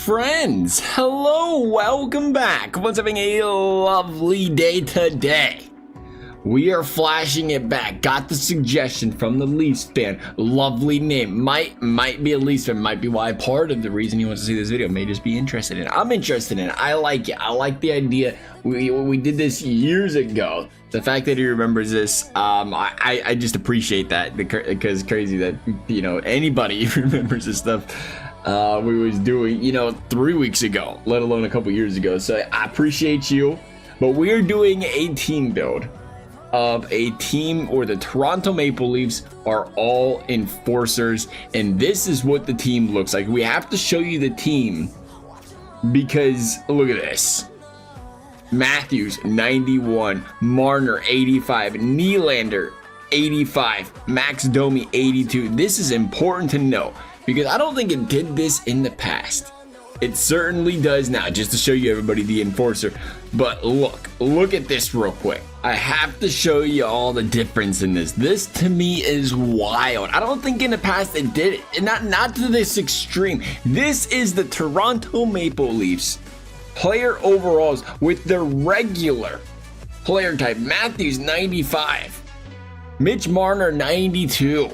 friends, hello, welcome back. Everyone's having a lovely day today. We are flashing it back. Got the suggestion from the Leafs fan. Lovely name. Might be a Leafs fan. Might be why part of the reason he wants to see this video. May just be interested in it. I'm interested in it. I like it. I like the idea. We did this years ago. The fact that he remembers this, I just appreciate that, because crazy that, you know, anybody remembers this stuff we was doing, you know, 3 weeks ago, let alone a couple years ago. So I appreciate you. But we're doing a team build of a team where the Toronto Maple Leafs are all enforcers, and this is what the team looks like. We have to show you the team because look at this. Matthews 91, Marner 85, Nylander 85, Max Domi 82. This is important to know because I don't think it did this in the past. It certainly does now, just to show you everybody the enforcer. But look at this real quick. I have to show you all the difference in this. This to me is wild. I don't think in the past it did it. Not to this extreme. This is the Toronto Maple Leafs player overalls with their regular player type. Matthews 95, Mitch Marner 92.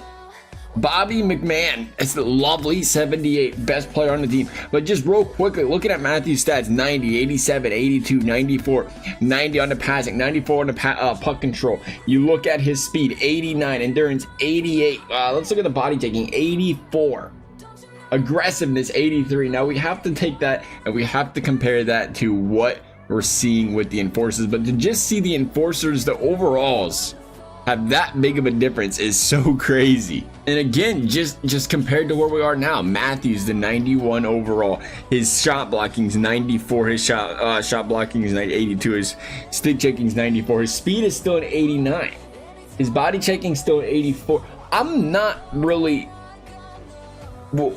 Bobby McMahon, it's the lovely 78, best player on the team. But just real quickly, looking at Matthew's stats, 90, 87, 82, 94, 90 on the passing, 94 on the puck control. You look at his speed, 89, endurance, 88. Let's look at the body taking, 84. Aggressiveness, 83. Now we have to take that and we have to compare that to what we're seeing with the enforcers. But to just see the enforcers, the overalls, have that big of a difference is so crazy. And again, just compared to where we are now, Matthews the 91 overall, his shot blocking is 94, his shot blocking is 82, his stick checking is 94, his speed is still at 89, his body checking is still at 84. I'm not really, well,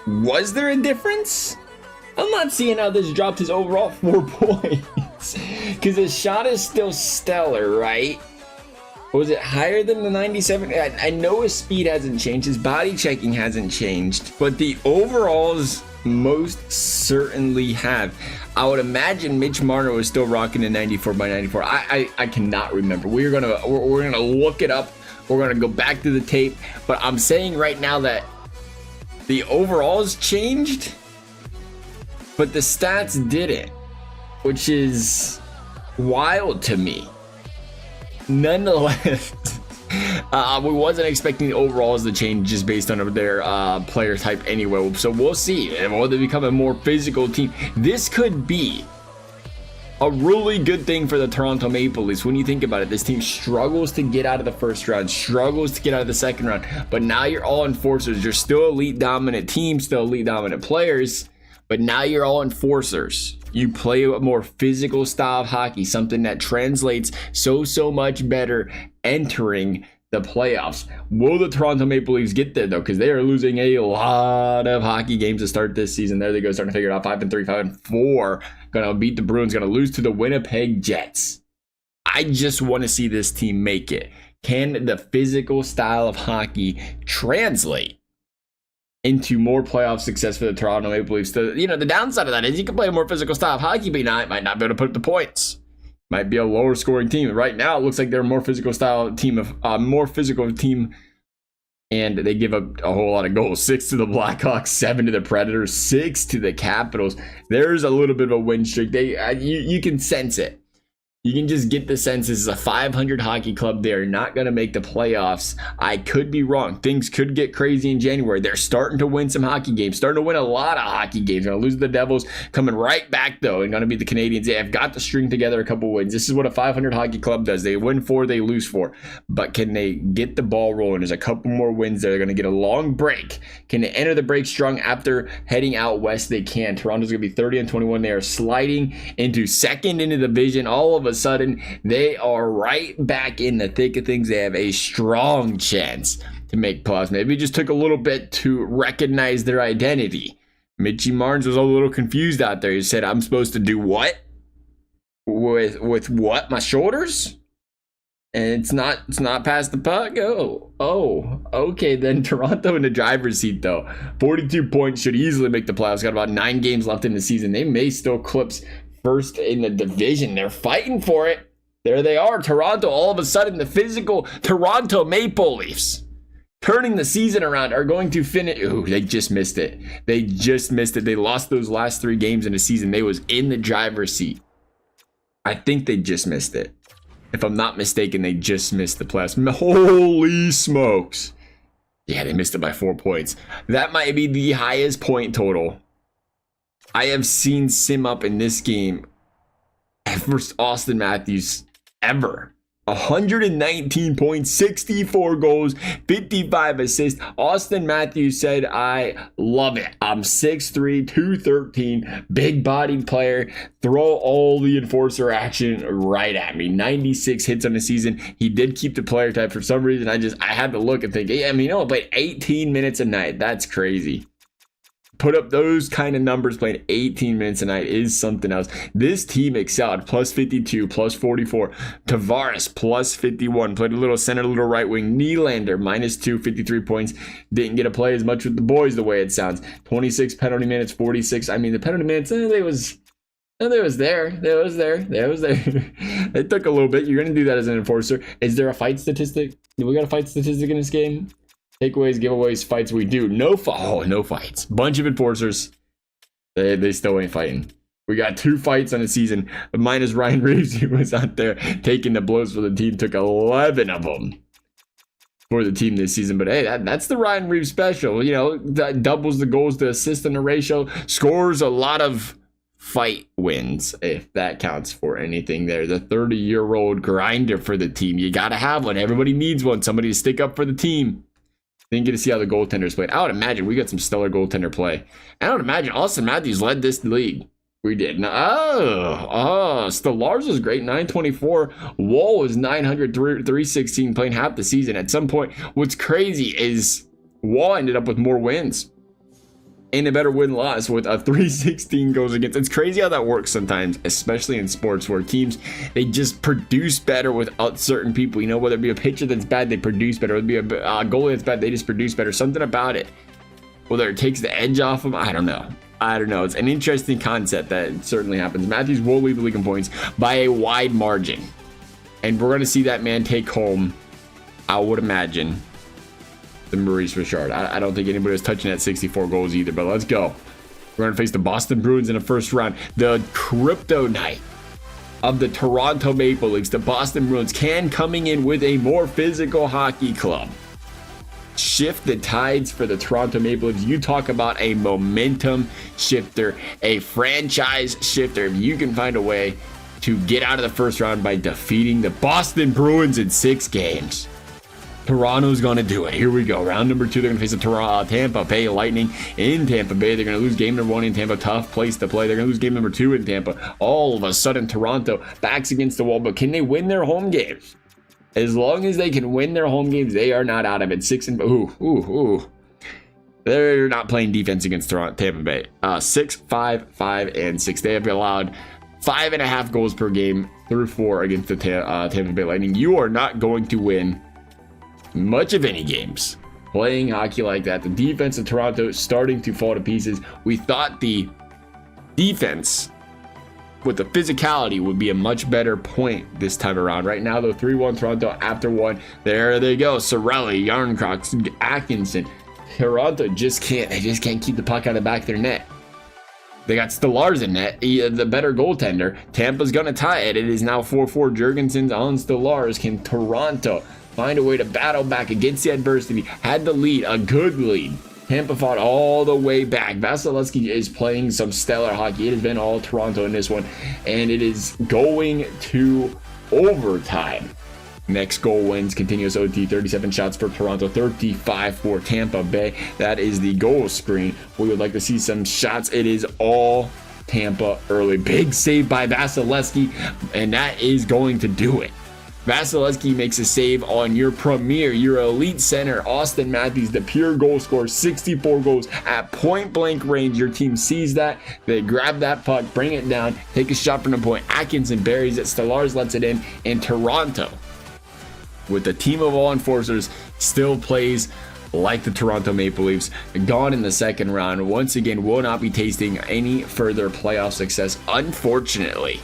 was there a difference? I'm not seeing how this dropped his overall 4 points because his shot is still stellar, right? Was it higher than the 97? I know his speed hasn't changed, his body checking hasn't changed, but the overalls most certainly have. I would imagine Mitch Marner was still rocking a 94 by 94. I cannot remember. We're gonna look it up. We're gonna go back to the tape, but I'm saying right now that the overalls changed, but the stats didn't, which is wild to me. Nonetheless, we wasn't expecting the overalls to change just based on their player type anyway. So we'll see. And will they become a more physical team? This could be a really good thing for the Toronto Maple Leafs. When you think about it, this team struggles to get out of the first round, struggles to get out of the second round. But now you're all enforcers. You're still elite dominant team, still elite dominant players. But now you're all enforcers. You play a more physical style of hockey, something that translates so much better entering the playoffs. Will the Toronto Maple Leafs get there though? Because they are losing a lot of hockey games to start this season. There they go, starting to figure it out. 5-3, 5-4. Gonna beat the Bruins. Gonna lose to the Winnipeg Jets. I just want to see this team make it. Can the physical style of hockey translate into more playoff success for the Toronto Maple Leafs? You know, the downside of that is you can play a more physical style of hockey, but you might not be able to put up the points. Might be a lower scoring team. Right now, it looks like they're a more physical style team, and they give up a whole lot of goals. 6 to the Blackhawks, 7 to the Predators, 6 to the Capitals. There's a little bit of a win streak. You can sense it. You can just get the sense this is a 500 hockey club. They're not going to make the playoffs. I could be wrong. Things could get crazy in January. They're starting to win some hockey games, starting to win a lot of hockey games. Going to lose to the Devils, coming right back though, and going to be the Canadians. They have got to string together a couple wins. This is what a 500 hockey club does. They win 4, they lose 4. But can they get the ball rolling? There's a couple more wins there. They're going to get a long break. Can they enter the break strong after heading out west? They can. Toronto's going to be 30-21. They are sliding into second in the division. All of a sudden, they are right back in the thick of things. They have a strong chance to make playoffs. Maybe it just took a little bit to recognize their identity. Mitchie Marnes was a little confused out there. He said, I'm supposed to do what? With what? My shoulders? And it's not past the puck. Okay. Then Toronto in the driver's seat though. 42 points, should easily make the playoffs. Got about 9 games left in the season. They may still clips first in the division. They're fighting for it. There they are. Toronto, all of a sudden, the physical Toronto Maple Leafs, turning the season around, are going to finish. Ooh, they just missed it. They lost those last 3 games in the season. They was in the driver's seat. I think they just missed it. If I'm not mistaken, they just missed the playoffs. Holy smokes. Yeah, they missed it by 4 points. That might be the highest point total I have seen sim up in this game for Auston Matthews ever. 119 points, 64 goals, 55 assists. Auston Matthews said, I love it. I'm 6'3", 213, big-bodied player. Throw all the enforcer action right at me. 96 hits on the season. He did keep the player type. For some reason, I had to look and think, hey, I mean, played 18 minutes a night. That's crazy. Put up those kind of numbers playing 18 minutes a night is something else. This team excelled. Plus 52, plus 44. Tavares, plus 51. Played a little center, a little right wing. Nylander, minus 2, 53 points. Didn't get to play as much with the boys the way it sounds. 26 penalty minutes, 46. I mean, the penalty minutes, they was there. It took a little bit. You're going to do that as an enforcer. Is there a fight statistic? Do we got a fight statistic in this game? Takeaways, giveaways, fights, we do. No fights. Bunch of enforcers. They still ain't fighting. We got 2 fights on the season. Minus Ryan Reeves, he was out there taking the blows for the team. Took 11 of them for the team this season. But hey, that's the Ryan Reeves special. You know, that doubles the goals to assist in the ratio. Scores a lot of fight wins, if that counts for anything there. The 30-year-old grinder for the team. You got to have one. Everybody needs one. Somebody to stick up for the team. Didn't get to see how the goaltenders played. I would imagine we got some stellar goaltender play. I would imagine Auston Matthews led this league. We did. Stolarz was great, 924. Wall was 900, 316, playing half the season. At some point, what's crazy is Wall ended up with more wins and a better win-loss with a 316 goals against. It's crazy how that works sometimes, especially in sports where teams, they just produce better without certain people. You know, whether it be a pitcher that's bad, they produce better. Whether it be a goalie that's bad, they just produce better. Something about it. Whether it takes the edge off them, I don't know. It's an interesting concept that certainly happens. Matthews will lead the league in points by a wide margin. And we're going to see that man take home, I would imagine, the Maurice Richard. I don't think anybody was touching that 64 goals either, but let's go. We're going to face the Boston Bruins in the first round. The kryptonite of the Toronto Maple Leafs, the Boston Bruins, coming in with a more physical hockey club shift the tides for the Toronto Maple Leafs. You talk about a momentum shifter, a franchise shifter. If you can find a way to get out of the first round by defeating the Boston Bruins in 6 games, Toronto's going to do it. Here we go. Round number 2, they're going to face the Tampa Bay Lightning in Tampa Bay. They're going to lose game number 1 in Tampa. Tough place to play. They're going to lose game number 2 in Tampa. All of a sudden, Toronto backs against the wall. But can they win their home games? As long as they can win their home games, they are not out of it. 6 and they're not playing defense against Tampa Bay. 6, 5, 5, and 6. They have allowed 5.5 goals per game through 4 against the Tampa Bay Lightning. You are not going to win much of any games playing hockey like that. The defense of Toronto is starting to fall to pieces. We thought the defense with the physicality would be a much better point this time around. Right now, though, 3-1 Toronto after 1. There they go. Cirelli, Yarncroc, Atkinson. Toronto just can't keep the puck out of the back of their net. They got Stolarz in net, the better goaltender. Tampa's going to tie it. It is now 4-4. Jurgensen's on Stolarz. Can Toronto find a way to battle back against the adversity? Had the lead, a good lead. Tampa fought all the way back. Vasilevsky is playing some stellar hockey. It has been all Toronto in this one, and it is going to overtime. Next goal wins, continuous OT, 37 shots for Toronto, 35 for Tampa Bay. That is the goal screen. We would like to see some shots. It is all Tampa early. Big save by Vasilevsky, and that is going to do it. Vasilevsky makes a save on your premier, your elite center, Auston Matthews, the pure goal scorer, 64 goals at point blank range. Your team sees that. They grab that puck, bring it down, take a shot from the point. Atkinson buries it. Stolarz lets it in, and Toronto with the team of all enforcers still plays like the Toronto Maple Leafs, gone in the second round. Once again, will not be tasting any further playoff success, unfortunately.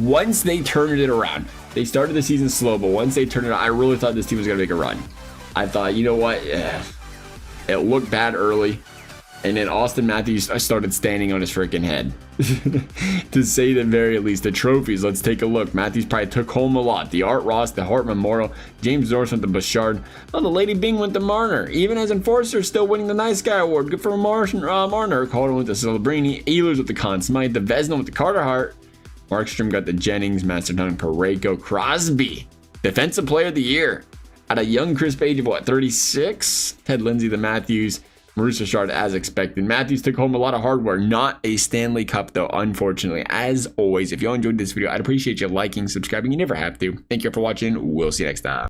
Once they turned it around, they started the season slow, but once they turned it around, I really thought this team was going to make a run. I thought, you know what, it looked bad early, and then Auston Matthews started standing on his freaking head. To say the very least. The trophies, let's take a look. Matthews probably took home a lot. The Art Ross, the Hart Memorial, James Norris went to Bouchard. Oh, the Lady Bing went to Marner. Even as enforcer, still winning the Nice Guy Award. Good for Marner. Calder went to Celebrini. Ehlers with the Conn Smythe. The Vezina with the Carter Hart. Markstrom got the Jennings. Masterton, Parayko. Crosby, Defensive Player of the Year. At a young crisp age of 36? Ted Lindsay, the Matthews. Maurice Richard, as expected. Matthews took home a lot of hardware. Not a Stanley Cup, though, unfortunately. As always, if you all enjoyed this video, I'd appreciate you liking, subscribing. You never have to. Thank you for watching. We'll see you next time.